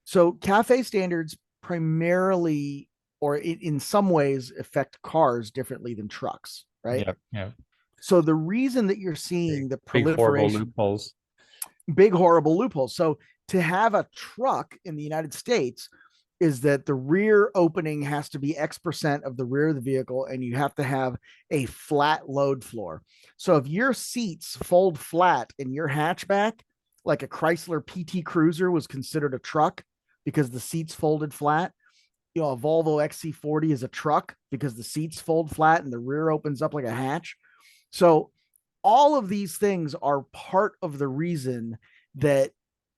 So CAFE standards primarily, or in some ways, affect cars differently than trucks, right? Yeah. So the reason that you're seeing the proliferation, big horrible loopholes. So to have a truck in the United States is that the rear opening has to be X% of the rear of the vehicle, and you have to have a flat load floor. So if your seats fold flat in your hatchback, like a Chrysler PT Cruiser was considered a truck because the seats folded flat, a Volvo XC40 is a truck because the seats fold flat and the rear opens up like a hatch. So all of these things are part of the reason that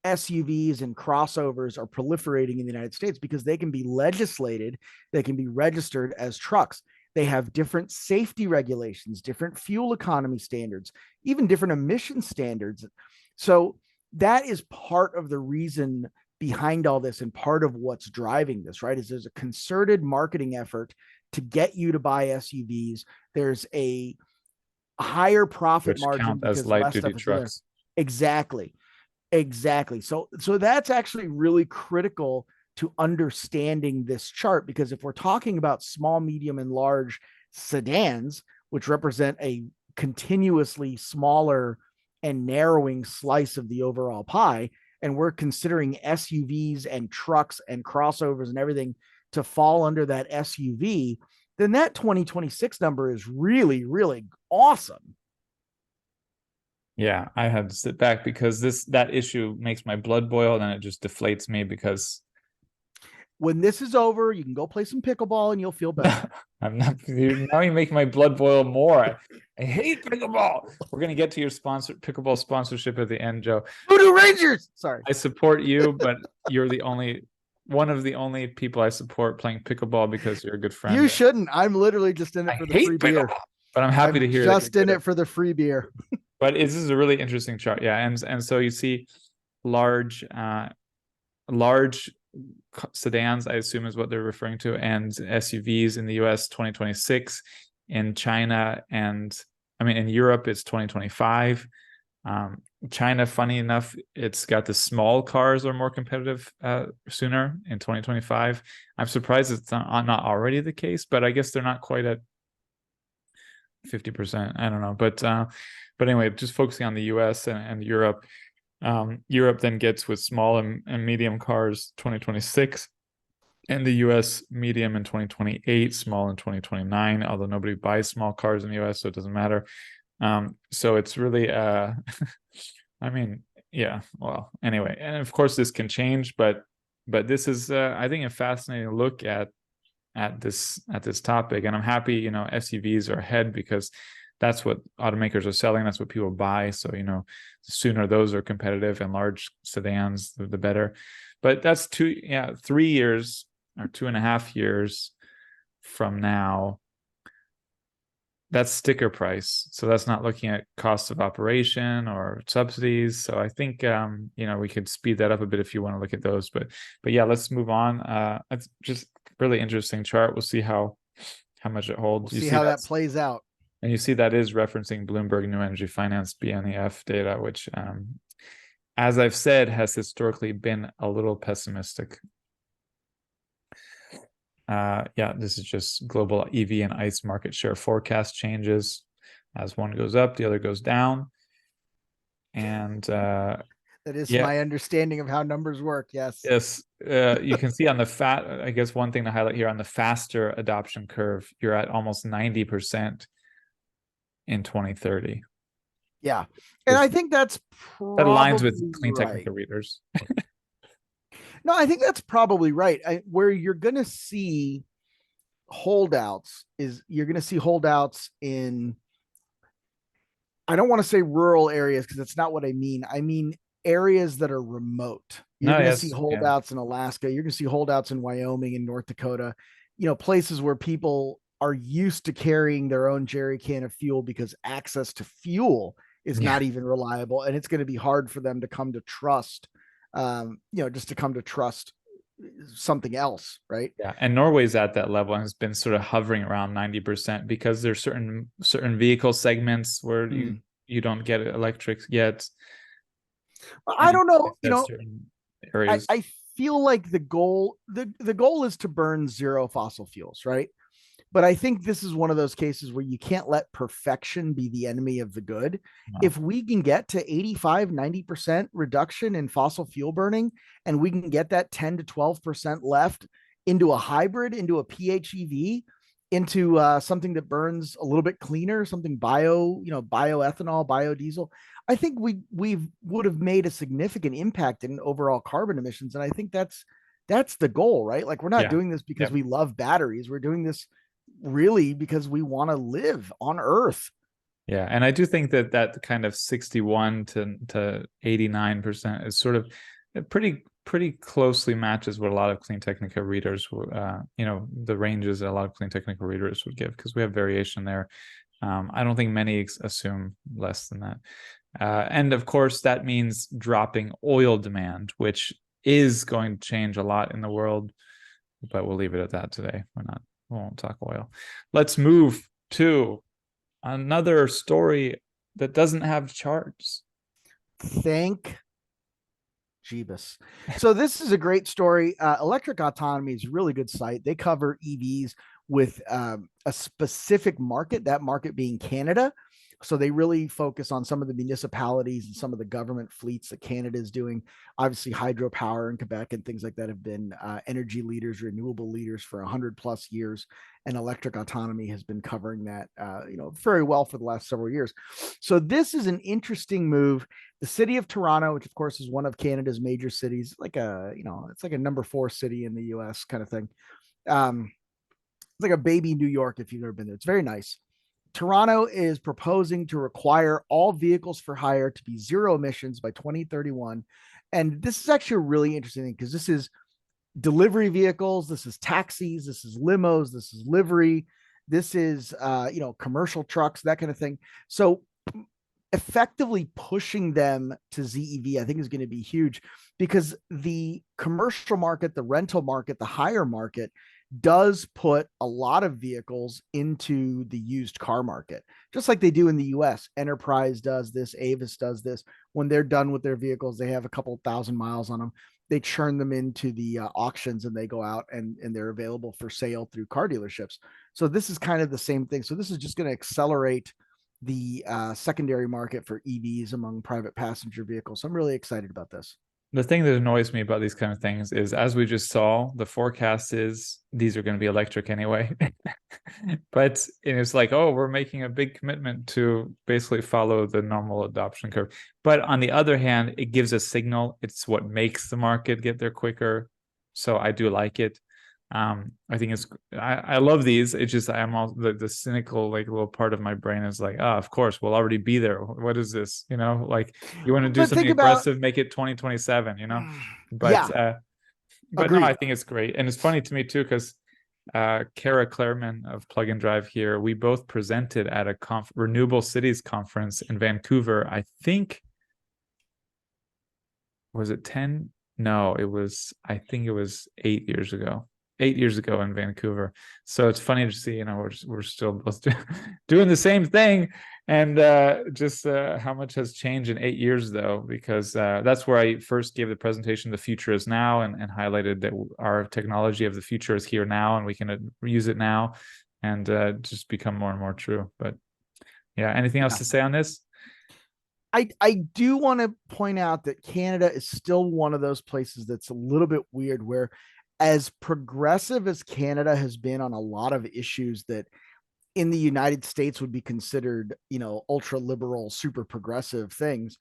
SUVs and crossovers are proliferating in the United States, because they can be legislated, they can be registered as trucks. They have different safety regulations, different fuel economy standards, even different emission standards. So that is part of the reason behind all this, and part of what's driving this, right? Is there's a concerted marketing effort to get you to buy SUVs. There's a higher profit which margin count as because light less duty stuff is there. trucks. Exactly. Exactly. So that's actually really critical to understanding this chart, because if we're talking about small, medium, and large sedans, which represent a continuously smaller and narrowing slice of the overall pie, and we're considering SUVs and trucks and crossovers and everything to fall under that SUV, then that 2026 number is really, really awesome. Yeah, I had to sit back because that issue makes my blood boil, and it just deflates me because When this is over, you can go play some pickleball and you'll feel better. I'm not. Now you make my blood boil more. I hate pickleball. We're gonna get to your pickleball sponsorship at the end, Joe. Voodoo Rangers. Sorry. I support you, but you're the only one of the only people I support playing pickleball because you're a good You friend. shouldn't. I'm literally just in I it for the free hate beer. pickleball, but I'm happy to I'm hear that you're just in good at it for the free beer. But this is a really interesting chart, yeah. And so you see large large sedans, I assume is what they're referring to, and SUVs in the US 2026, in China, and I mean in Europe it's 2025. China, funny enough, it's got the small cars are more competitive sooner in 2025. I'm surprised it's not already the case, but I guess they're not quite at 50%. I don't know, but anyway, just focusing on the US and Europe. Europe then gets with small and medium cars 2026, and the US medium in 2028, small in 2029, although nobody buys small cars in the US, so it doesn't matter. So it's really I mean, yeah, well, anyway, and of course this can change, but this is I think a fascinating look at this topic, and I'm happy, you know, SUVs are ahead because that's what automakers are selling, that's what people buy. So, you know, the sooner those are competitive and large sedans, the better. But that's 3 years or 2.5 years from now. That's sticker price, so that's not looking at cost of operation or subsidies. So I think you know, we could speed that up a bit if you want to look at those, but yeah, let's move on. It's just really interesting chart. We'll see how much it holds. We'll You see see how that that's plays out. and you see that is referencing Bloomberg New Energy Finance BNEF data, which as I've said has historically been a little pessimistic. Yeah, this is just global EV and ICE market share forecast changes. As one goes up, the other goes down. And that is yeah, my understanding of how numbers work. Yes. yes, you can see on the I guess one thing to highlight here, on the faster adoption curve, you're at almost 90% in 2030. Yeah. And I think that's That aligns with probably right. CleanTechnica readers. No, I think that's probably right. Where you're going to see holdouts is you're going to see holdouts in, I don't want to say rural areas because that's not what I mean. I mean areas that are remote. You're No, going to see yes, yeah, holdouts in Alaska. You're going to see holdouts in Wyoming and North Dakota, you know, places where people are used to carrying their own jerry can of fuel because access to fuel is yeah, not even reliable. And it's going to be hard for them to come to trust, you know, just to come to trust something else, right? yeah. And Norway's at that level and has been sort of hovering around 90% because there's certain vehicle segments where Mm. you don't get electric yet, I and don't know, you that's know, certain I, areas. I feel like the goal is to burn zero fossil fuels, right? But I think this is one of those cases where you can't let perfection be the enemy of the good. No. If we can get to 85, 90% reduction in fossil fuel burning, and we can get that 10 to 12% left into a hybrid, into a PHEV, into something that burns a little bit cleaner, something bio, you know, bioethanol, biodiesel, I think we would have made a significant impact in overall carbon emissions. And I think that's the goal, right? Like we're not Yeah, doing this because yeah, we love batteries. We're doing this really because we want to live on Earth. yeah. And I do think that kind of 61 to 89% is sort of pretty closely matches what a lot of CleanTechnica readers, you know, the ranges that a lot of CleanTechnica readers would give, because we have variation there. I don't think many assume less than that. And of course, that means dropping oil demand, which is going to change a lot in the world, but we'll leave it at that today. We won't talk oil. Let's move to another story that doesn't have charts. Thank Jeebus. So this is a great story. Electric Autonomy is a really good site. They cover EVs with a specific market, that market being Canada. So they really focus on some of the municipalities and some of the government fleets that Canada is doing. Obviously, hydropower in Quebec and things like that have been energy leaders, renewable leaders for 100+ years, and electric autonomy has been covering that, very well for the last several years. So this is an interesting move. The city of Toronto, which of course is one of Canada's major cities, it's like a number 4 city in the U.S. kind of thing. It's like a baby New York if you've ever been there. It's very nice. Toronto is proposing to require all vehicles for hire to be zero emissions by 2031. And this is actually a really interesting thing because this is delivery vehicles, this is taxis, this is limos, this is livery, this is commercial trucks, that kind of thing. So effectively pushing them to ZEV, I think, is going to be huge because the commercial market, the rental market, the hire market does put a lot of vehicles into the used car market, just like they do in the US. Enterprise does this, Avis does this. When they're done with their vehicles, they have a couple thousand miles on them. They churn them into the auctions and they go out and they're available for sale through car dealerships. So this is kind of the same thing. So this is just going to accelerate the secondary market for EVs among private passenger vehicles. So I'm really excited about this. The thing that annoys me about these kind of things is, as we just saw, the forecast is these are going to be electric anyway. But it's like, oh, we're making a big commitment to basically follow the normal adoption curve. But on the other hand, it gives a signal. It's what makes the market get there quicker. So I do like it. I think I love these. It's just I'm all the cynical like little part of my brain is like, of course we'll already be there. What is this? Like you want to do But something think about, aggressive, make it 2027, yeah, but no, I agreed. think it's great. And it's funny to me too, because Kara Clareman of Plug and Drive here, we both presented at a Renewable Cities conference in Vancouver. I think, was it 10? No, I think it was 8 years ago. 8 years ago in Vancouver. So it's funny to see, we're still both doing the same thing, and just how much has changed in 8 years, though, because that's where I first gave the presentation, "The Future is Now," and highlighted that our technology of the future is here now, and we can use it now, and just become more and more true. But yeah, anything else Yeah. to say on this? I do want to point out that Canada is still one of those places that's a little bit weird where, as progressive as Canada has been on a lot of issues that in the United States would be considered, ultra liberal, super progressive things,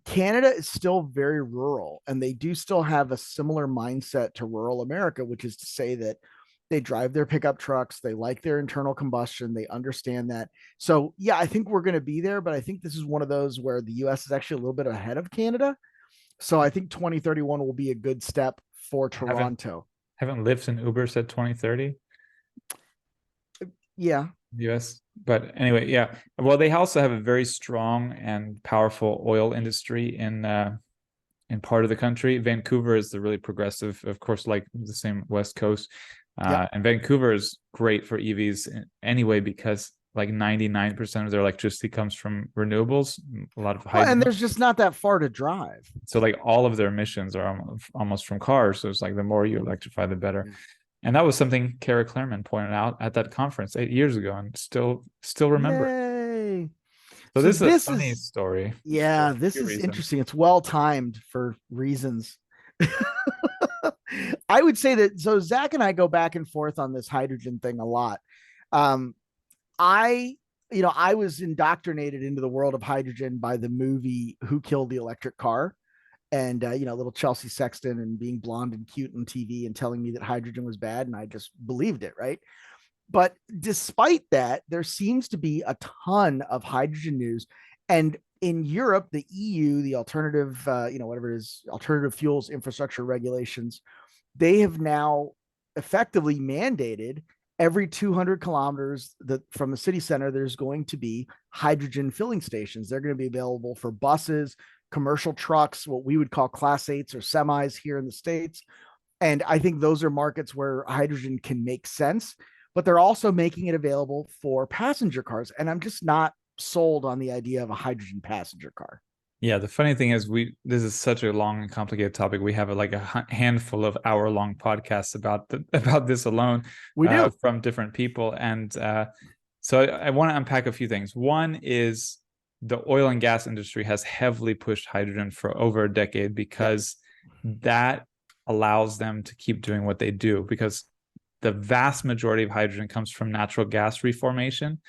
Canada is still very rural and they do still have a similar mindset to rural America, which is to say that they drive their pickup trucks, they like their internal combustion, they understand that. So, yeah, I think we're going to be there, but I think this is one of those where the US is actually a little bit ahead of Canada. So, I think 2031 will be a good step for Haven't Toronto. haven't Lyft and Uber said 2030? Yeah. US. But anyway, yeah. Well, they also have a very strong and powerful oil industry in part of the country. Vancouver is the really progressive, of course, like the same West Coast. Yep. And Vancouver is great for EVs anyway because like 99% of their electricity comes from renewables, a lot of Well, and hydro. there's just not that far to drive. So like all of their emissions are almost from cars. So it's like the more you electrify, the better. Yeah. And that was something Kara Claremont pointed out at that conference 8 years ago, and still remember it. Yay. So So this is a this funny is, story for yeah, a this few is reasons. interesting. It's well timed for reasons. I would say that, so Zach and I go back and forth on this hydrogen thing a lot. Um, I, I was indoctrinated into the world of hydrogen by the movie Who Killed the Electric Car? And, little Chelsea Sexton and being blonde and cute on TV and telling me that hydrogen was bad. And I just believed it. Right. But despite that, there seems to be a ton of hydrogen news. And in Europe, the EU, the alternative, whatever it is, alternative fuels infrastructure regulations, they have now effectively mandated every 200 kilometers from the city center, there's going to be hydrogen filling stations. They're going to be available for buses, commercial trucks, what we would call class 8s or semis here in the States. And I think those are markets where hydrogen can make sense. but they're also making it available for passenger cars. And I'm just not sold on the idea of a hydrogen passenger car. Yeah, the funny thing is this is such a long and complicated topic. We have like a handful of hour-long podcasts about this alone We do. from different people. And so I want to unpack a few things. One is the oil and gas industry has heavily pushed hydrogen for over a decade because that allows them to keep doing what they do, because the vast majority of hydrogen comes from natural gas reformation.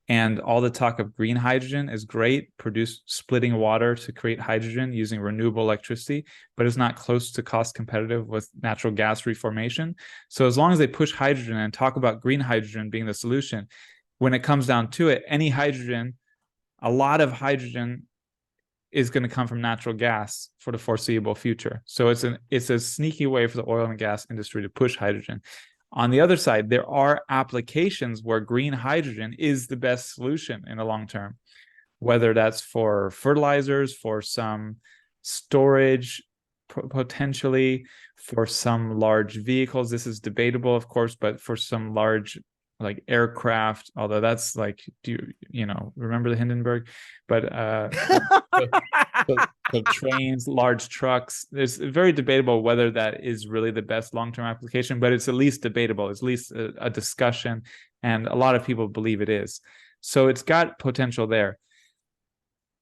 And all the talk of green hydrogen is great, produce splitting water to create hydrogen using renewable electricity, but it's not close to cost competitive with natural gas reformation. So as long as they push hydrogen and talk about green hydrogen being the solution, when it comes down to it, any hydrogen, a lot of hydrogen is going to come from natural gas for the foreseeable future. So it's a sneaky way for the oil and gas industry to push hydrogen. On the other side, there are applications where green hydrogen is the best solution in the long term, whether that's for fertilizers, for some storage, potentially for some large vehicles. This is debatable, of course, but for some large like aircraft, although that's like, you know, remember the Hindenburg? But so trains, large trucks, it's very debatable whether that is really the best long-term application, but it's at least debatable. It's at least a discussion, and a lot of people believe it is. So it's got potential there.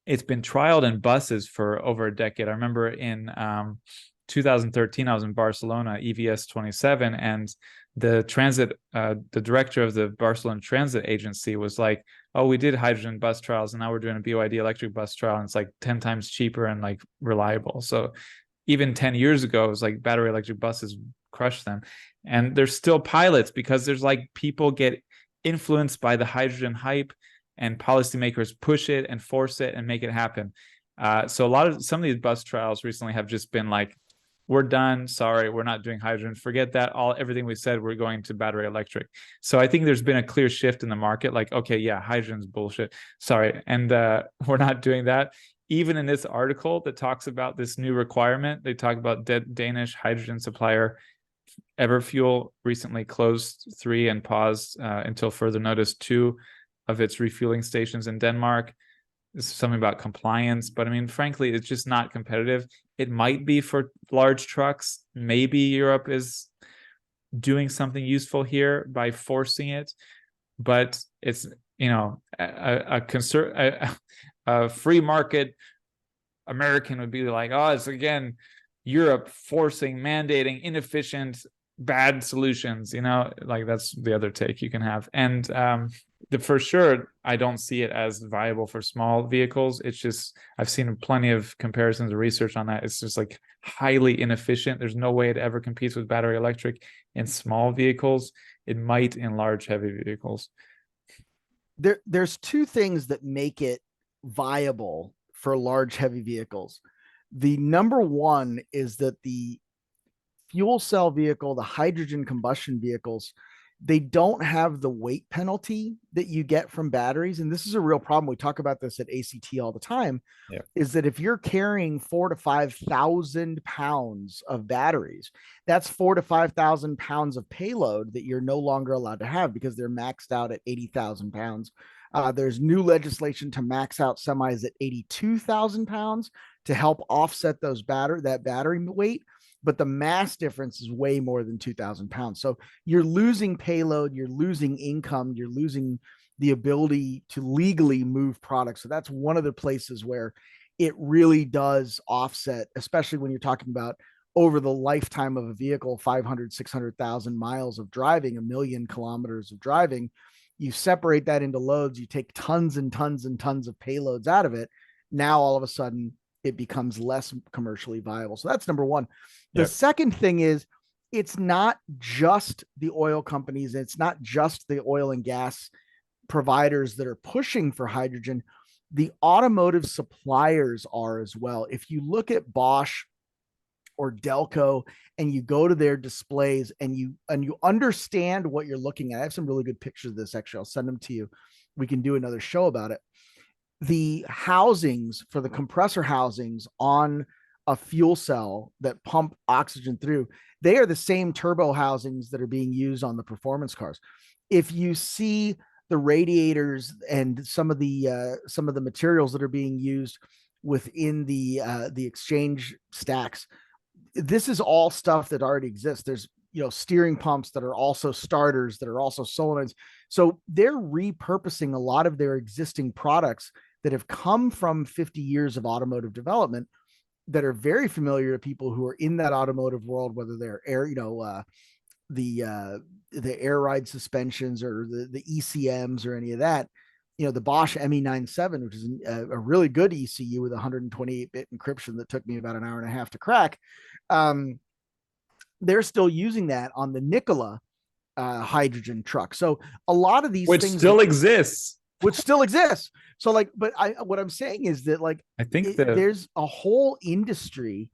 It's been trialed in buses for over a decade. I remember in 2013, I was in Barcelona, EVS 27, and the director of the Barcelona Transit Agency was like, "Oh, we did hydrogen bus trials, and now we're doing a BYD electric bus trial, and it's like 10 times cheaper and like reliable." So even 10 years ago, it was like battery electric buses crushed them, and there's still pilots because there's like people get influenced by the hydrogen hype, and policymakers push it and force it and make it happen. So some of these bus trials recently have just been like, we're done. Sorry, we're not doing hydrogen. Forget that. Everything we said, we're going to battery electric. So I think there's been a clear shift in the market. Like, okay, yeah, hydrogen's bullshit. Sorry, and we're not doing that. Even in this article that talks about this new requirement, they talk about Danish hydrogen supplier Everfuel recently closed 3 and paused until further notice 2 of its refueling stations in Denmark. This is something about compliance, but I mean, frankly, it's just not competitive. It might be for large trucks. Maybe Europe is doing something useful here by forcing it, but it's, you know, a free market American would be like, oh, it's again Europe forcing, mandating inefficient, bad solutions. You know, like that's the other take you can have. And for sure, I don't see it as viable for small vehicles. It's just, I've seen plenty of comparisons or research on that. It's just like highly inefficient. There's no way it ever competes with battery electric in small vehicles. It might in large, heavy vehicles. There's 2 things that make it viable for large, heavy vehicles. The number one is that the fuel cell vehicle, the hydrogen combustion vehicles, they don't have the weight penalty that you get from batteries. And this is a real problem. We talk about this at ACT all the time. Yeah. Is that if you're carrying 4,000 to 5,000 pounds of batteries, that's 4,000 to 5,000 pounds of payload that you're no longer allowed to have because they're maxed out at 80,000 pounds. There's new legislation to max out semis at 82,000 pounds to help offset that battery weight. But the mass difference is way more than 2,000 pounds. So you're losing payload, you're losing income, you're losing the ability to legally move products. So that's one of the places where it really does offset, especially when you're talking about over the lifetime of a vehicle, 500, 600,000 miles of driving, 1,000,000 kilometers of driving. You separate that into loads, you take tons and tons and tons of payloads out of it. Now, all of a sudden, it becomes less commercially viable. So that's number one. The second thing is, it's not just the oil companies, it's not just the oil and gas providers that are pushing for hydrogen. The automotive suppliers are as well. If you look at Bosch or Delco and you go to their displays and you understand what you're looking at, I have some really good pictures of this. Actually, I'll send them to you. We can do another show about it. The housings for the compressor housings on a fuel cell that pump oxygen through, they are the same turbo housings that are being used on the performance cars. if you see the radiators and some of the materials that are being used within the exchange stacks, this is all stuff that already exists. There's steering pumps that are also starters that are also solenoids. So they're repurposing a lot of their existing products that have come from 50 years of automotive development that are very familiar to people who are in that automotive world, whether they're the air ride suspensions or the ECMs or any of that. The Bosch ME97, which is a really good ECU with 128-bit encryption that took me about an hour and a half to crack. They're still using that on the Nikola hydrogen truck. So a lot of these Which things still exists. which still exists. So but what I'm saying is that I think that there's a whole industry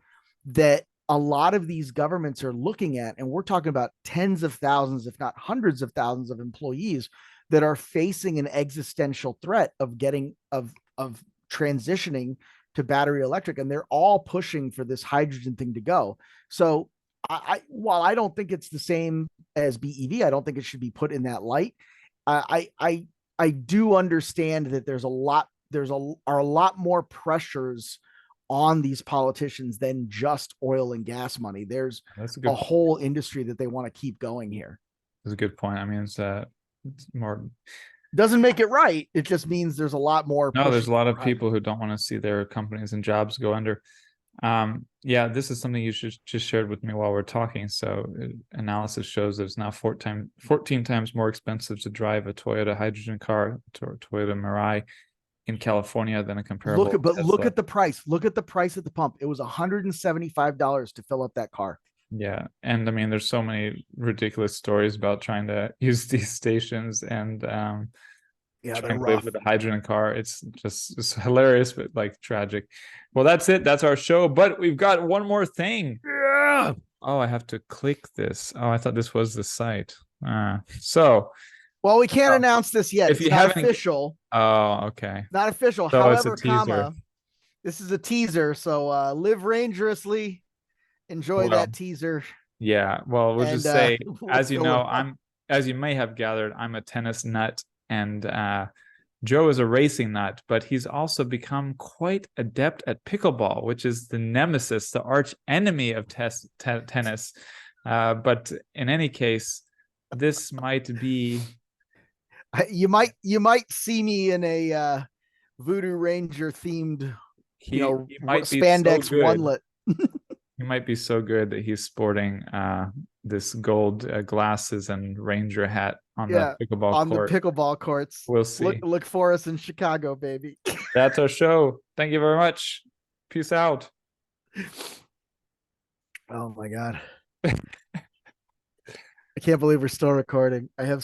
that a lot of these governments are looking at, and we're talking about tens of thousands, if not hundreds of thousands of employees that are facing an existential threat of transitioning to battery electric, and they're all pushing for this hydrogen thing to go. So while I don't think it's the same as BEV, I don't think it should be put in that light. I do understand that there's a lot more pressures on these politicians than just oil and gas money. There's a whole industry that they want to keep going here. That's a good point. I mean, it's more doesn't make it right. It just means there's a lot more. No, there's a lot of people who don't want to see their companies and jobs go under. Yeah, this is something you just shared with me while we're talking. So analysis shows that it's now 14 times more expensive to drive a Toyota hydrogen car, or Toyota Mirai, in California than a comparable Tesla. Look at the price. Look at the price at the pump. It was $175 to fill up that car. Yeah, and I mean, there's so many ridiculous stories about trying to use these stations and trying to live with a hydrogen car. It's hilarious, but like tragic. Well, that's it. That's our show. But we've got one more thing. Yeah. Oh, I have to click this. Oh, I thought this was the site. Well, we can't announce this yet. It's not official. Oh, okay. Not official. So however, this is a teaser. So live dangerously. Enjoy that teaser. Yeah. Well, we'll just say, as you know, as you may have gathered, I'm a tennis nut, and Joe is a racing nut, but he's also become quite adept at pickleball, which is the nemesis, the arch enemy of tennis. But in any case, this might be. You might see me in a Voodoo Ranger themed, spandex onelet. He might be so good that he's sporting this gold glasses and Ranger hat on the pickleball courts. We'll see. Look for us in Chicago, baby. That's our show. Thank you very much. Peace out. Oh my God. I can't believe we're still recording. I have